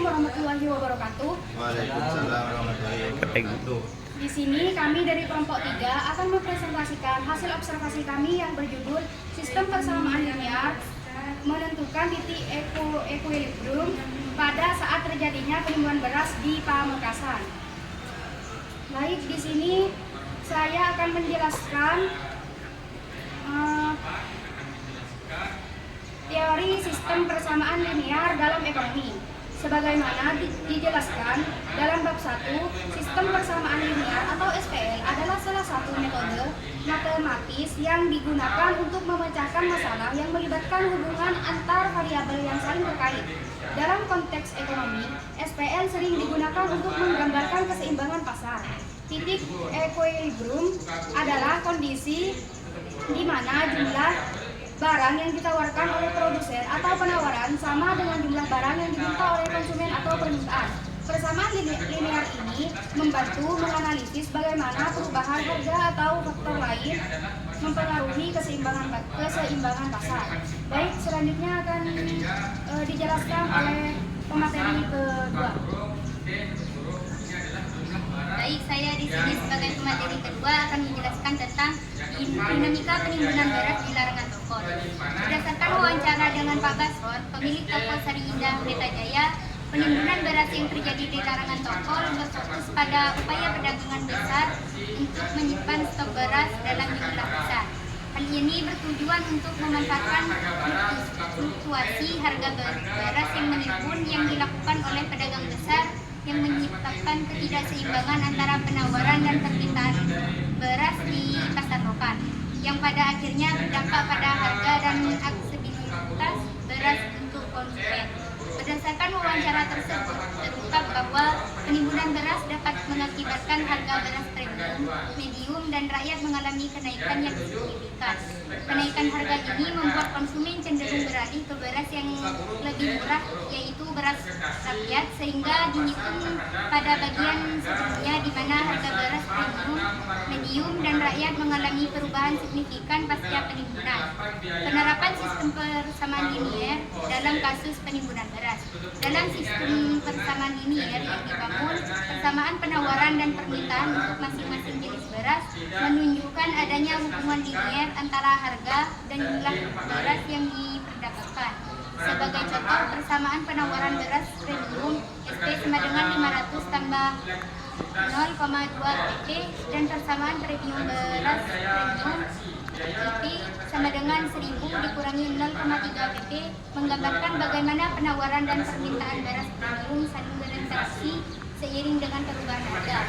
warahmatullahi wabarakatuh. Waalaikumsalam warahmatullahi wabarakatuh. Di sini kami dari kelompok 3 akan mempresentasikan hasil observasi kami yang berjudul Sistem Persamaan Linear Menentukan Titik Equilibrium pada saat terjadinya penimbunan beras di Pamekasan. Baik, di sini saya akan menjelaskan teori sistem persamaan linear dalam ekonomi. Sebagaimana dijelaskan dalam bab 1, sistem persamaan linear atau SPL adalah salah satu metode matematis yang digunakan untuk memecahkan masalah yang melibatkan hubungan antar variabel yang saling terkait. Dalam konteks ekonomi, SPL sering digunakan untuk menggambarkan keseimbangan pasar. Titik equilibrium adalah kondisi di mana jumlah barang yang ditawarkan oleh produsen atau penawaran sama dengan jumlah barang yang diminta oleh konsumen atau permintaan. Persamaan linear ini membantu menganalisis bagaimana perubahan harga atau faktor lain mempengaruhi keseimbangan pasar. Baik, selanjutnya akan dijelaskan oleh pemateri kedua. Baik, saya di sini sebagai pemateri kedua akan menjelaskan tentang dinamika penimbunan beras di larangan Tokol. Berdasarkan wawancara dengan Pak Basron, pemilik toko Sari Indah Metajaya, penimbunan beras yang terjadi di larangan Tokol berfokus pada upaya perdagangan besar untuk menyimpan stok beras dalam jumlah besar. Hal ini bertujuan untuk memanfaatkan fluktuasi harga beras yang menimbun yang dilakukan oleh pedagang besar yang menyebabkan ketidakseimbangan antara penawaran dan permintaan beras di pasar lokal, yang pada akhirnya berdampak pada harga dan aksesibilitas beras untuk konsumen. Berdasarkan wawancara tersebut, terungkap bahwa penimbunan beras dapat mengakibatkan harga beras premium, medium, dan rakyat mengalami kenaikan yang signifikan. Kenaikan harga ini membuat konsumen cenderung beralih ke beras yang lebih murah, yaitu beras rakyat, sehingga dihitung pada bagian sebelumnya di mana harga beras premium, medium, dan rakyat mengalami perubahan signifikan pasca penimbunan. Penerapan sistem persamaan linear dalam kasus penimbunan beras. Dalam sistem persamaan linear yang dibangun, persamaan penawaran dan permintaan untuk masing-masing jenis beras menunjukkan adanya hubungan linear antara harga dan jumlah beras yang diperdagangkan. Sebagai contoh, persamaan penawaran beras premium SP sama dengan 500 tambah 0,2 pp dan persamaan premium beras premium IP sama dengan 1000 dikurangi 0,3 pp menggambarkan bagaimana penawaran dan permintaan beras premium saling berinteraksi seiring dengan perubahan harga.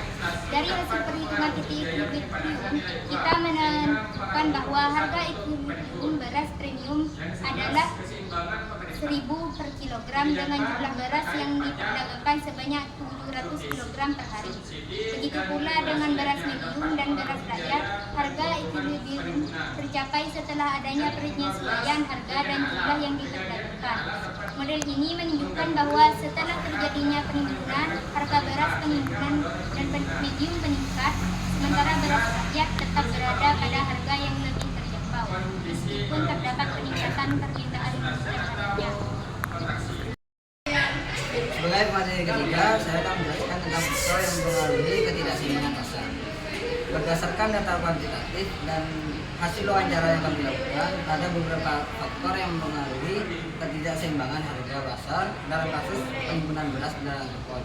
Dari hasil perhitungan titik equilibrium, kita menentukan bahwa harga equilibrium beras premium adalah 1000 per kilogram dengan jumlah beras yang diperdagangkan sebanyak 700 kg per hari. Begitu pula dengan beras medium dan beras rakyat, harga equilibrium tercapai setelah adanya penyesuaian harga dan jumlah yang diperdagangkan. Model ini menunjukkan bahwa setelah terjadinya penimbunan, harga beras penimbunan dan medium meningkat, sementara beras rakyat tetap berada pada harga yang lebih terjangkau, meskipun terdapat peningkatan permintaan terhadapnya. Sebagai pemateri ketiga, saya akan menjelaskan tentang faktor yang mempengaruhi ketidakseimbangan pasar. Berdasarkan data kuantitatif dan hasil wawancara yang kami lakukan, ada beberapa faktor yang mempengaruhi ketidakseimbangan harga pasar dalam kasus penimbunan beras di larangan Tokol.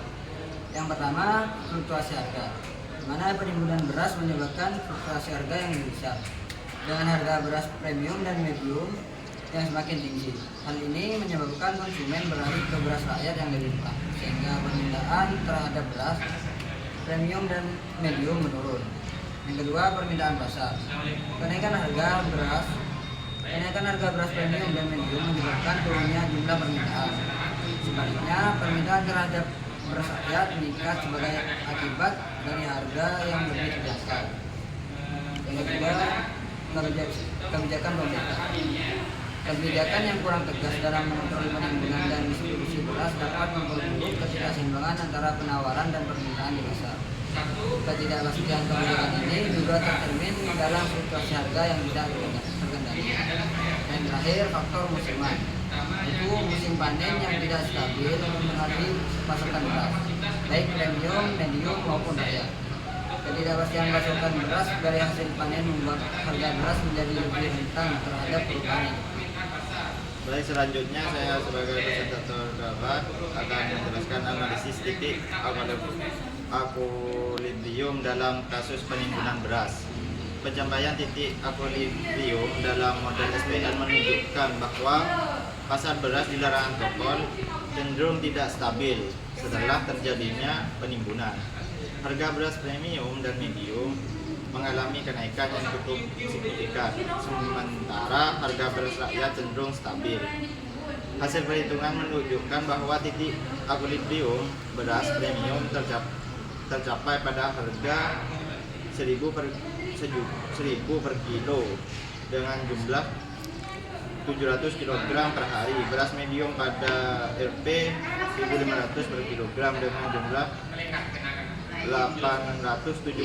Yang pertama, fluktuasi harga, di mana penimbunan beras menyebabkan fluktuasi harga yang besar dengan harga beras premium dan medium yang semakin tinggi. Hal ini menyebabkan konsumen beralih ke beras rakyat yang lebih murah, sehingga permintaan terhadap beras premium dan medium menurun. Yang kedua, permintaan pasar. Kenaikan harga beras premium dan medium menyebabkan turunnya jumlah permintaan. Sebaliknya, permintaan terhadap beras rakyat meningkat sebagai akibat dari harga yang lebih terjangkau. Yang ketiga, kebijakan pemerintah. Kebijakan yang kurang tegas dalam mengontrol penimbunan dan distribusi beras dapat memperburuk ketidakseimbangan antara penawaran dan permintaan di pasar. Ketidakpastian kebijakan ini juga tercermin dalam fluktuasi harga yang tidak terkendali. Dan terakhir, faktor musiman. Itu musim musim panen yang tidak stabil mempengaruhi pasokan beras, baik premium, medium maupun rakyat. Ketidakpastian pasokan beras dari hasil panen membuat harga beras menjadi lebih rentan terhadap perubahan iklim. Baik, selanjutnya saya sebagai presentator dapat akan menjelaskan analisis titik akuilibrium dalam kasus penimbunan beras. Pencapaian titik akuilibrium dalam model SPL menunjukkan bahwa pasar beras di larangan tokol cenderung tidak stabil setelah terjadinya penimbunan. Harga beras premium dan medium mengalami kenaikan yang cukup signifikan, sementara harga beras rakyat cenderung stabil. Hasil perhitungan menunjukkan bahwa titik akuilibrium beras premium tercapai pada harga 1.000 per kilo dengan jumlah 700 kg per hari. Beras medium pada Rp 1.500 per kilogram dengan jumlah 875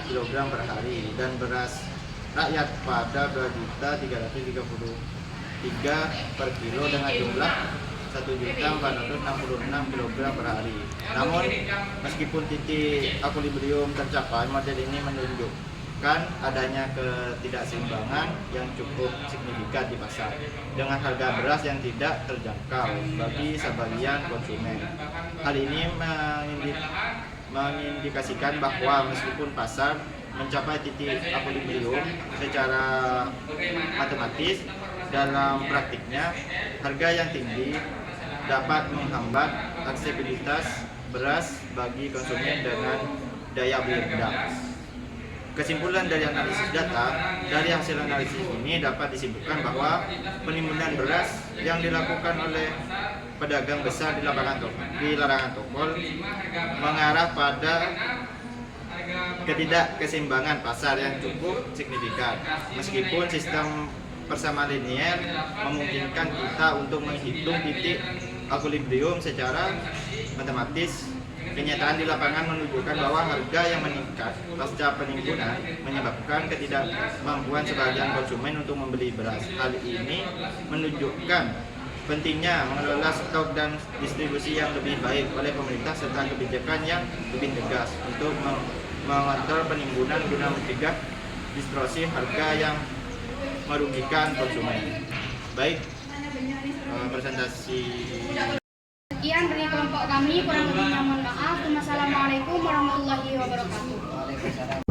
kg per hari, dan beras rakyat pada 2.333 per kilo dengan jumlah 1.466 kg per hari. Namun, meskipun titik akuilibrium tercapai, model ini menunjukkan adanya ketidakseimbangan yang cukup signifikan di pasar, dengan harga beras yang tidak terjangkau bagi sebagian konsumen. Hal ini mengindikasikan bahwa meskipun pasar mencapai titik akuilibrium secara matematis, dalam praktiknya harga yang tinggi dapat menghambat aksesibilitas beras bagi konsumen dengan daya beli rendah. Kesimpulan dari analisis data, dari hasil analisis ini dapat disimpulkan bahwa penimbunan beras yang dilakukan oleh pedagang besar di larangan tokol mengarah pada ketidakkeseimbangan pasar yang cukup signifikan. Meskipun sistem persamaan linier memungkinkan kita untuk menghitung titik akuilibrium secara matematis, kenyataan di lapangan menunjukkan bahwa harga yang meningkat pasca penimbunan menyebabkan ketidakmampuan sebagian konsumen untuk membeli beras. Hal ini menunjukkan pentingnya mengelola stok dan distribusi yang lebih baik oleh pemerintah serta kebijakan yang lebih tegas untuk mengontrol penimbunan guna mencegah distorsi harga yang merugikan konsumen. Baik, presentasi. Sekian dari kelompok kami, kurang lebihnya mohon maaf. Wassalamualaikum warahmatullahi wabarakatuh. Waalaikumsalam.